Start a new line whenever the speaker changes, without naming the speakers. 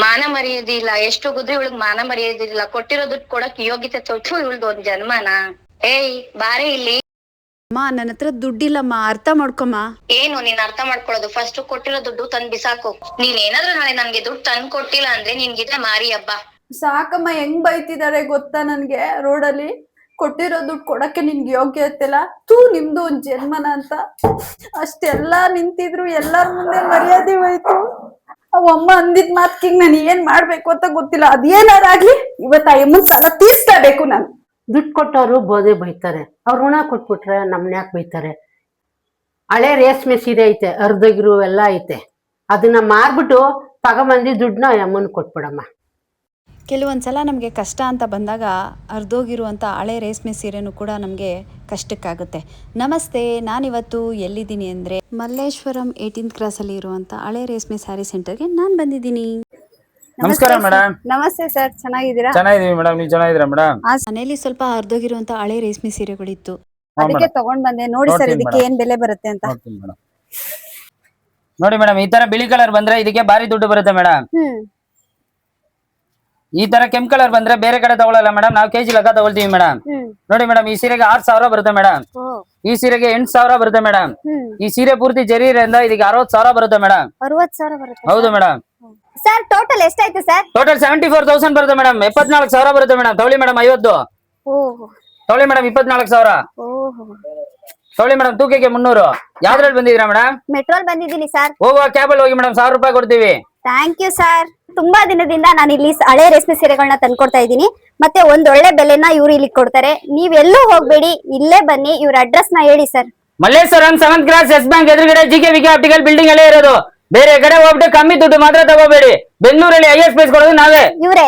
ಮಾನ ಮರ್ಯಾದೆ ಇಲ್ಲ, ಎಷ್ಟು ಗುದ್ರಿ ಇವಳಿಗ್ ಮಾನ ಮರ್ಯಾದೆ ಇಲ್ಲ. ಕೊಟ್ಟಿರೋ ದುಡ್ಡು ಕೊಡಕ್ ಯೋಗ್ಯತೆ ತೊಟ್ಟು ಇವಳ್ದು ಒಂದ್ ಜನ್ಮನ. ಏಯ್ ಬಾರಿ ಇಲ್ಲಿ.
ಅಮ್ಮ ನನ್ನ ಹತ್ರ ದುಡ್ಡಿಲ್ಲಮ್ಮ, ಅರ್ಥ ಮಾಡ್ಕೊಮ್ಮ.
ಏನು ನೀನ್ ಅರ್ಥ ಮಾಡ್ಕೊಳ್ಳೋದು? ಫಸ್ಟ್ ಕೊಟ್ಟಿರೋ ದುಡ್ಡು ತಂದ್ ಬಿಸಾಕು. ನೀನ್ ಏನಾದ್ರೂ ನಾಳೆ ನನ್ಗೆ ದುಡ್ಡು ತಂದ್ ಕೊಟ್ಟಿಲ್ಲ ಅಂದ್ರೆ ನಿನ್ಗಿದ್ರೆ ಮಾರಿ ಹಬ್ಬ.
ಸಾಕಮ್ಮ, ಹೆಂಗ್ ಬೈತಿದಾರೆ ಗೊತ್ತಾ ನನ್ಗೆ ರೋಡಲ್ಲಿ. ಕೊಟ್ಟಿರೋ ದುಡ್ಡು ಕೊಡಕ್ಕೆ ನಿನ್ಗೆ ಯೋಗ್ಯತೆ ಇಲ್ಲ, ತೂ ನಿಮ್ದು ಒಂದ್ ಜನ್ಮನ ಅಂತ. ಅಷ್ಟೆಲ್ಲಾ ನಿಂತಿದ್ರು ಎಲ್ಲಾರ ಮುಂದೆ ಮರ್ಯಾದೆ ಹೋಯ್ತು. ಅವಮ್ಮ ಅಂದಿದ್ ಮಾತ್ಕಿಂಗ್ ನಾನು ಏನ್ ಮಾಡ್ಬೇಕು ಅಂತ ಗೊತ್ತಿಲ್ಲ. ಅದೇನಾರಾಗ್ಲಿ ಇವತ್ತ ಅಮ್ಮನ್ ಸಾಲ ತೀರ್ಸ್ಲೇಬೇಕು ನಾನು.
ದುಡ್ಡು ಕೊಟ್ಟವರು ಬೋಧೆ ಬೈತಾರೆ, ಅವ್ರು ಋಣ ಕೊಟ್ಬಿಟ್ರೆ ನಮ್ನ ಯಾಕೆ ಬೈತಾರೆ? ಹಳೆ ರೇಷ್ಮೆ ಸೀರೆ ಐತೆ, ಅರ್ಧಗಿರು ಎಲ್ಲ ಐತೆ, ಅದನ್ನ ಮಾರ್ಬಿಟ್ಟು ತಗೊಂಬಂದು ದುಡ್ಡನ್ನ ಅಮ್ಮನ್ ಕೊಟ್ಬಿಡಮ್ಮ.
ಕೆಲವೊಂದ್ಸಲ ನಮಗೆ ಕಷ್ಟ ಅಂತ ಬಂದಾಗ ಅರ್ಧೋಗಿರುವಂಥ ಹಳೆ ರೇಷ್ಮೆ ಸೀರೆನೂ ಕೂಡ ನಮಗೆ ಕಷ್ಟಕ್ಕಾಗುತ್ತೆ. ನಮಸ್ತೆ, ನಾನಿವತ್ತು ಎಲ್ಲಿದ್ದೀನಿ ಅಂದರೆ ಮಲ್ಲೇಶ್ವರಂ 18th ಕ್ರಾಸಲ್ಲಿ ಇರುವಂಥ ಹಳೆ ರೇಷ್ಮೆ ಸ್ಯಾರಿ ಸೆಂಟರ್ಗೆ ನಾನು ಬಂದಿದ್ದೀನಿ.
ನಮಸ್ಕಾರ ಮೇಡಮ್.
ನಮಸ್ತೆ ಸರ್, ಚೆನ್ನಾಗಿದ್ದೀರಾ?
ಚೆನ್ನಾಗಿದೀವಿ ಮೇಡಮ್, ನೀವು ಚೆನ್ನಾಗಿದ್ದೀರಾ ಮೇಡಮ್?
ಮನೆಯಲ್ಲಿ ಸ್ವಲ್ಪ ಅರ್ಧೋಗಿರುವಂಥ ಹಳೆ ರೇಷ್ಮೆ ಸೀರೆಗಳಿತ್ತು,
ಅದಕ್ಕೆ ತಗೊಂಡ್ ಬಂದೆ. ನೋಡಿ ಸರ್, ಇದಕ್ಕೆ ಏನ್ ಬೆಲೆ ಬರುತ್ತೆ ಅಂತ.
ನೋಡಿ ಮೇಡಮ್, ಈ ತರ ಬಿಳಿ ಕಲರ್ ಬಂದ್ರೆ ಇದಕ್ಕೆ ಭಾರಿ ದುಡ್ಡು ಬರುತ್ತೆ ಮೇಡಮ್. ಈ ತರ ಕೆಂಪು ಕಲರ್ ಬಂದ್ರೆ ಬೇರೆ ಕಡೆ ತಗೊಳ್ಳಲ್ಲ ಮೇಡಮ್, ನಾವು ಕೆಜಿ ಲೆಕ್ಕ ತಗೊಳ್ತೀವಿ ಮೇಡಮ್. ನೋಡಿ ಮೇಡಮ್, ಈ ಸೀರೆಗೆ 6,000 ಬರುತ್ತೆ ಮೇಡಮ್. ಈ ಸೀರೆಗೆ 8,000 ಬರುತ್ತೆ ಮೇಡಮ್. ಈ ಸೀರೆ ಪೂರ್ತಿ ಜರೀರಿಂದ ಇದಕ್ಕೆ 60,000 ಬರುತ್ತೆ ಮೇಡಮ್.
60,000 ಬರುತ್ತೆ?
ಹೌದು ಮೇಡಮ್.
ಸರ್ ಟೋಟಲ್ ಎಷ್ಟಾಯ್ತು ಸರ್?
ಟೋಟಲ್ 74,000 ಬರುತ್ತೆ ಮೇಡಮ್. 74,000 ಬರುತ್ತೆ ಮೇಡಮ್. ತಗೊಳ್ಳಿ ಮೇಡಮ್ 50. ತಗೊಳ್ಳಿ ಮೇಡಮ್ 24,000. ತಗೊಳ್ಳಿ ಮೇಡಮ್, ತೂಕಕ್ಕೆ 300. ಯಾವ್ದ್ರಲ್ಲಿ ಬಂದಿದ್ದೀರಾ ಮೇಡಮ್?
ಮೆಟ್ರೋಲ್ ಬಂದಿದ್ದೀನಿ ಸರ್.
ಹೋಗುವ ಕ್ಯಾಬ್ ಅಲ್ಲಿ ಹೋಗಿ ಮೇಡಮ್, 1,000 ರೂಪಾಯಿ ಕೊಡ್ತೀವಿ.
Thank you sir. ತುಂಬಾ ದಿನದಿಂದ ನಾನು ಇಲ್ಲಿ ಹಳೆ ರೇಷ್ಮೆ ಸೀರೆಗಳನ್ನ ತಂದ್ಕೊಡ್ತಾ ಇದ್ದೀನಿ, ಮತ್ತೆ ಒಂದೊಳ್ಳೆ ಬೆಲೆನ ಇವ್ರು ಇಲ್ಲಿ ಕೊಡ್ತಾರೆ. ನೀವೆಲ್ಲೂ ಹೋಗ್ಬೇಡಿ, ಇಲ್ಲೇ ಬನ್ನಿ. ಇವ್ರ ಅಡ್ರೆಸ್ ನ ಹೇಳಿ sir.
Malleshwaram 7th cross Yes Bank ಎದುರುಗಡೆ GKVK ಆಪ್ಟಿಕಲ್ ಬಿಲ್ಡಿಂಗ್ ಅಲ್ಲೇ ಇರೋದು. ಬೇರೆ ಕಡೆ ಹೋಗ್ಬಿಟ್ಟು ಕಮ್ಮಿ ದುಡ್ಡು ಮಾತ್ರ ತಗೋಬೇಡಿ. ಬೆಂಗಳೂರಲ್ಲಿ ಹೈಯೆಸ್ಟ್ ಪ್ರೈಸ್ ಕೊಡೋದು ನಾವೇ.
ಇವ್ರೆ